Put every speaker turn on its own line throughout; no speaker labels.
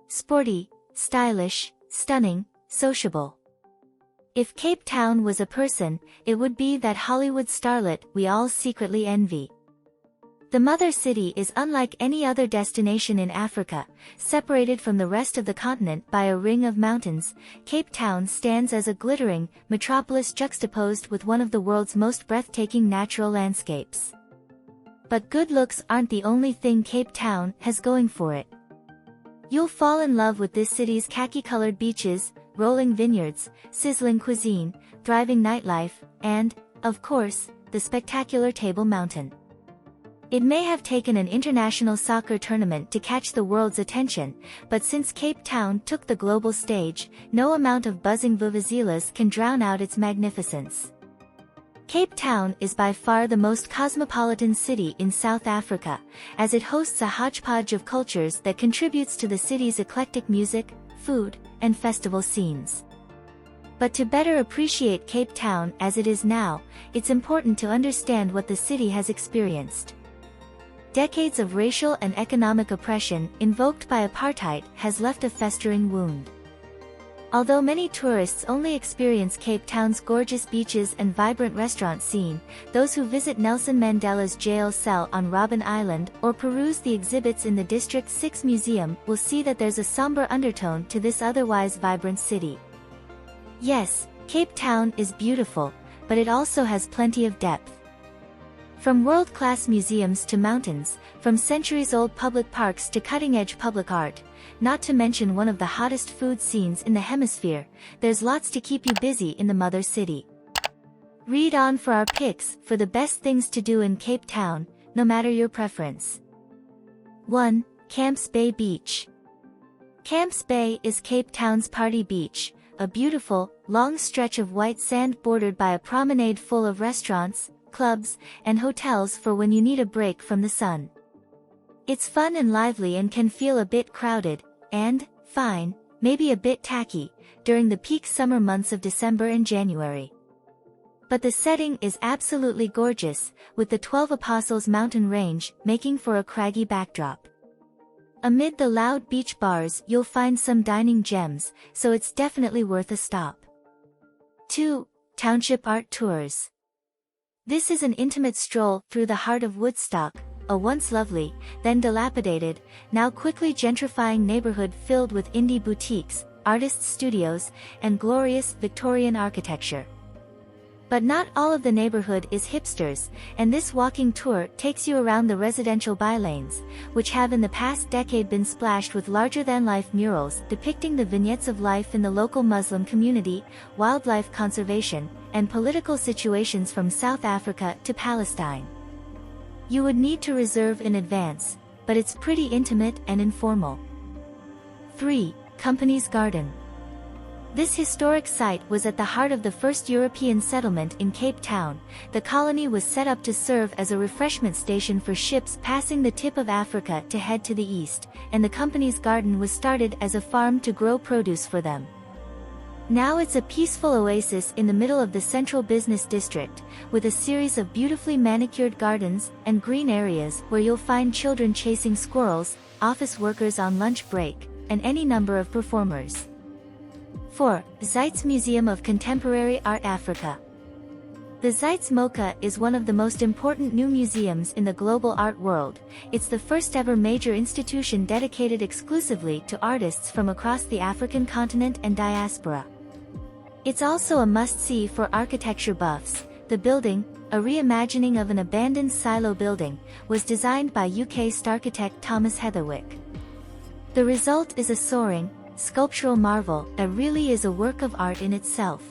sporty, stylish, stunning, sociable. If Cape Town was a person, it would be that Hollywood starlet we all secretly envy. The mother city is unlike any other destination in Africa, separated from the rest of the continent by a ring of mountains. Cape Town stands as a glittering metropolis juxtaposed with one of the world's most breathtaking natural landscapes. But good looks aren't the only thing Cape Town has going for it. You'll fall in love with this city's khaki-colored beaches, rolling vineyards, sizzling cuisine, thriving nightlife, and, of course, the spectacular Table Mountain. It may have taken an international soccer tournament to catch the world's attention, but since Cape Town took the global stage, no amount of buzzing vuvuzelas can drown out its magnificence. Cape Town is by far the most cosmopolitan city in South Africa, as it hosts a hodgepodge of cultures that contributes to the city's eclectic music, food, and festival scenes. But to better appreciate Cape Town as it is now, it's important to understand what the city has experienced. Decades of racial and economic oppression invoked by apartheid has left a festering wound. Although many tourists only experience Cape Town's gorgeous beaches and vibrant restaurant scene, those who visit Nelson Mandela's jail cell on Robben Island or peruse the exhibits in the District 6 Museum will see that there's a somber undertone to this otherwise vibrant city. Yes, Cape Town is beautiful, but it also has plenty of depth. From world-class museums to mountains, from centuries-old public parks to cutting-edge public art, not to mention one of the hottest food scenes in the hemisphere, there's lots to keep you busy in the mother city. Read on for our picks for the best things to do in Cape Town, no matter your preference. 1. Camps Bay Beach. Camps Bay is Cape Town's party beach, a beautiful, long stretch of white sand bordered by a promenade full of restaurants, clubs, and hotels for when you need a break from the sun. It's fun and lively and can feel a bit crowded, and, fine, maybe a bit tacky, during the peak summer months of December and January. But the setting is absolutely gorgeous, with the 12 Apostles mountain range making for a craggy backdrop. Amid the loud beach bars you'll find some dining gems, so it's definitely worth a stop. 2. Township Art Tours. This is an intimate stroll through the heart of Woodstock, a once lovely, then dilapidated, now quickly gentrifying neighborhood filled with indie boutiques, artists' studios, and glorious Victorian architecture. But not all of the neighborhood is hipsters, and this walking tour takes you around the residential bylanes, which have in the past decade been splashed with larger-than-life murals depicting the vignettes of life in the local Muslim community, wildlife conservation, and political situations from South Africa to Palestine. You would need to reserve in advance, but it's pretty intimate and informal. 3. Company's Garden. This historic site was at the heart of the first European settlement in Cape Town. The colony was set up to serve as a refreshment station for ships passing the tip of Africa to head to the east, and the company's garden was started as a farm to grow produce for them. Now it's a peaceful oasis in the middle of the central business district, with a series of beautifully manicured gardens and green areas where you'll find children chasing squirrels, office workers on lunch break, and any number of performers. 4. Zeitz Museum of Contemporary Art Africa. The Zeitz MoCA is one of the most important new museums in the global art world. It's the first ever major institution dedicated exclusively to artists from across the African continent and diaspora. It's also a must-see for architecture buffs. The building, a reimagining of an abandoned silo building, was designed by UK architect Thomas Heatherwick. The result is a soaring, sculptural marvel that really is a work of art in itself.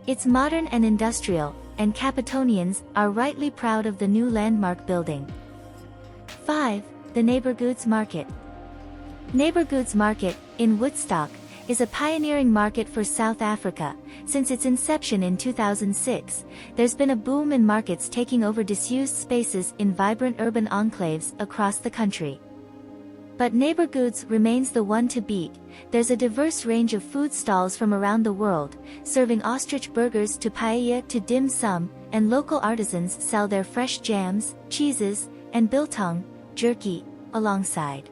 It's modern and industrial, and Capetonians are rightly proud of the new landmark building. 5. The Neighborgoods Market. Neighborgoods Market, in Woodstock, is a pioneering market for South Africa. Since its inception in 2006, there's been a boom in markets taking over disused spaces in vibrant urban enclaves across the country. But Neighborgoods remains the one to beat. There's a diverse range of food stalls from around the world, serving ostrich burgers to paella to dim sum, and local artisans sell their fresh jams, cheeses, and biltong, jerky, alongside.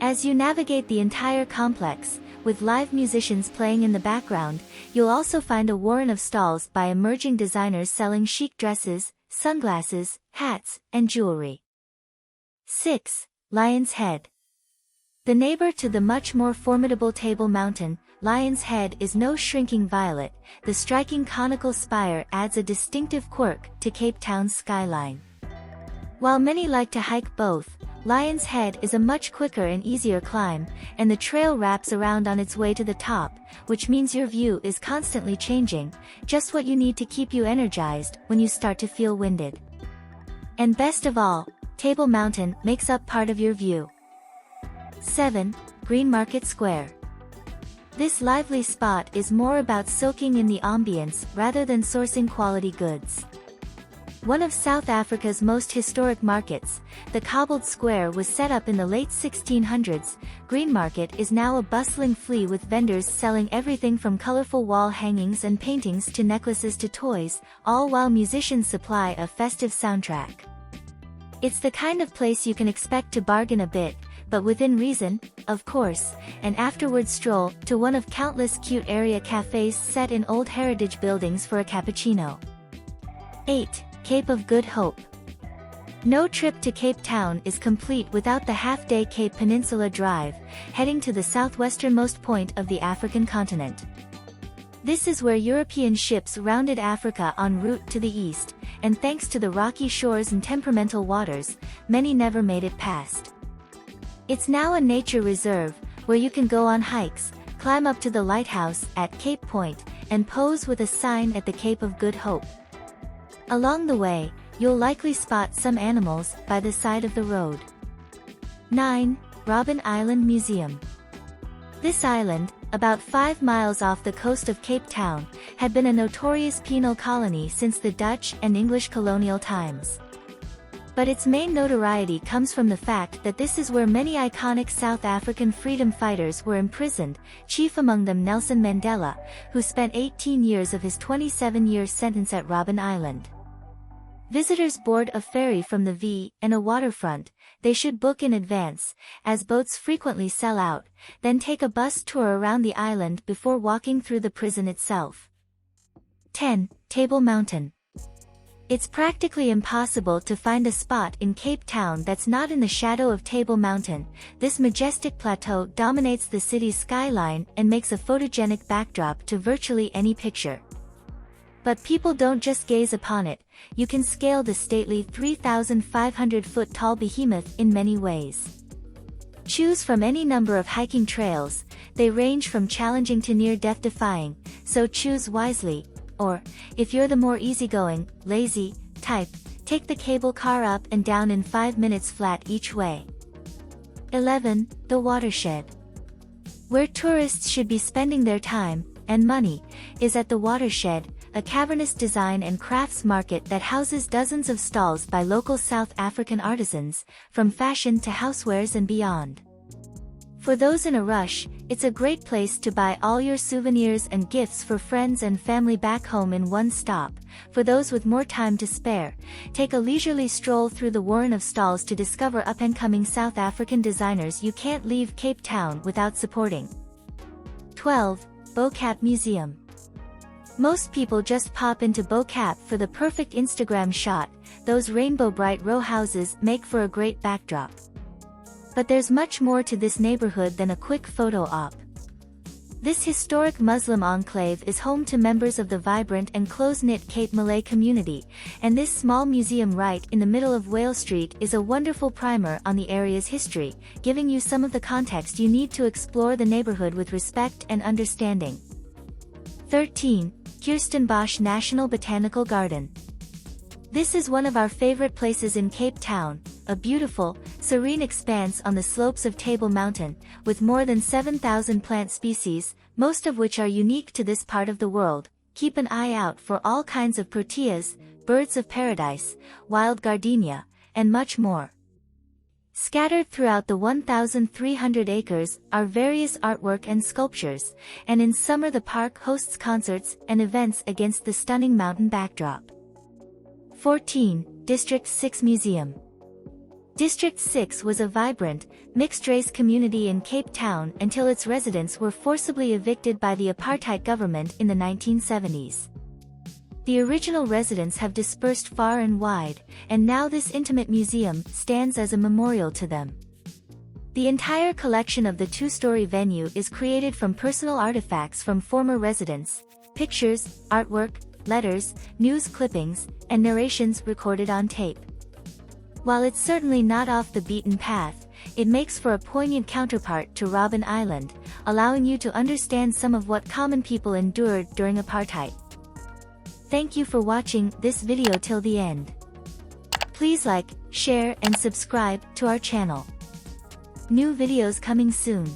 As you navigate the entire complex, with live musicians playing in the background, you'll also find a warren of stalls by emerging designers selling chic dresses, sunglasses, hats, and jewelry. 6. Lion's Head. The neighbor to the much more formidable Table Mountain, Lion's Head is no shrinking violet. The striking conical spire adds a distinctive quirk to Cape Town's skyline. While many like to hike both, Lion's Head is a much quicker and easier climb, and the trail wraps around on its way to the top, which means your view is constantly changing, just what you need to keep you energized when you start to feel winded. And best of all, Table Mountain makes up part of your view. 7. Green Market Square. This lively spot is more about soaking in the ambience rather than sourcing quality goods. One of South Africa's most historic markets, the cobbled square was set up in the late 1600s. Green Market is now a bustling flea with vendors selling everything from colorful wall hangings and paintings to necklaces to toys, all while musicians supply a festive soundtrack. It's the kind of place you can expect to bargain a bit, but within reason, of course, and afterwards stroll to one of countless cute area cafes set in old heritage buildings for a cappuccino. 8. Cape of Good Hope. No trip to Cape Town is complete without the half-day Cape Peninsula Drive, heading to the southwesternmost point of the African continent. This is where European ships rounded Africa en route to the east, and thanks to the rocky shores and temperamental waters, many never made it past. It's now a nature reserve, where you can go on hikes, climb up to the lighthouse at Cape Point, and pose with a sign at the Cape of Good Hope. Along the way, you'll likely spot some animals by the side of the road. 9. Robben Island Museum. This island, about 5 miles off the coast of Cape Town, had been a notorious penal colony since the Dutch and English colonial times. But its main notoriety comes from the fact that this is where many iconic South African freedom fighters were imprisoned, chief among them Nelson Mandela, who spent 18 years of his 27-year sentence at Robben Island. Visitors board a ferry from the V and a waterfront. They should book in advance, as boats frequently sell out, then take a bus tour around the island before walking through the prison itself. 10. Table Mountain. It's practically impossible to find a spot in Cape Town that's not in the shadow of Table Mountain. This majestic plateau dominates the city's skyline and makes a photogenic backdrop to virtually any picture. But people don't just gaze upon it, you can scale the stately 3,500-foot-tall behemoth in many ways. Choose from any number of hiking trails, they range from challenging to near death-defying, so choose wisely, or, if you're the more easygoing, lazy type, take the cable car up and down in 5 minutes flat each way. 11. The Watershed. Where tourists should be spending their time, and money, is at the Watershed, a cavernous design and crafts market that houses dozens of stalls by local South African artisans, from fashion to housewares and beyond. For those in a rush, it's a great place to buy all your souvenirs and gifts for friends and family back home in one stop. For those with more time to spare, take a leisurely stroll through the warren of stalls to discover up-and-coming South African designers you can't leave Cape Town without supporting. 12. Vocab Museum. Most people just pop into Vocab for the perfect Instagram shot. Those rainbow bright row houses make for a great backdrop. But there's much more to this neighborhood than a quick photo op. This historic Muslim enclave is home to members of the vibrant and close-knit Cape Malay community, and this small museum right in the middle of Whale Street is a wonderful primer on the area's history, giving you some of the context you need to explore the neighborhood with respect and understanding. 13. Houstonbosch National Botanical Garden. This is one of our favorite places in Cape Town, a beautiful, serene expanse on the slopes of Table Mountain, with more than 7,000 plant species, most of which are unique to this part of the world. Keep an eye out for all kinds of proteas, birds of paradise, wild gardenia, and much more. Scattered throughout the 1,300 acres are various artwork and sculptures, and in summer the park hosts concerts and events against the stunning mountain backdrop. 14. District 6 Museum. District 6 was a vibrant, mixed-race community in Cape Town until its residents were forcibly evicted by the apartheid government in the 1970s. The original residents have dispersed far and wide, and now this intimate museum stands as a memorial to them. The entire collection of the two-story venue is created from personal artifacts from former residents, pictures, artwork, letters, news clippings, and narrations recorded on tape. While it's certainly not off the beaten path, it makes for a poignant counterpart to Robben Island, allowing you to understand some of what common people endured during apartheid. Thank you for watching this video till the end. Please like, share, and subscribe to our channel. New videos coming soon.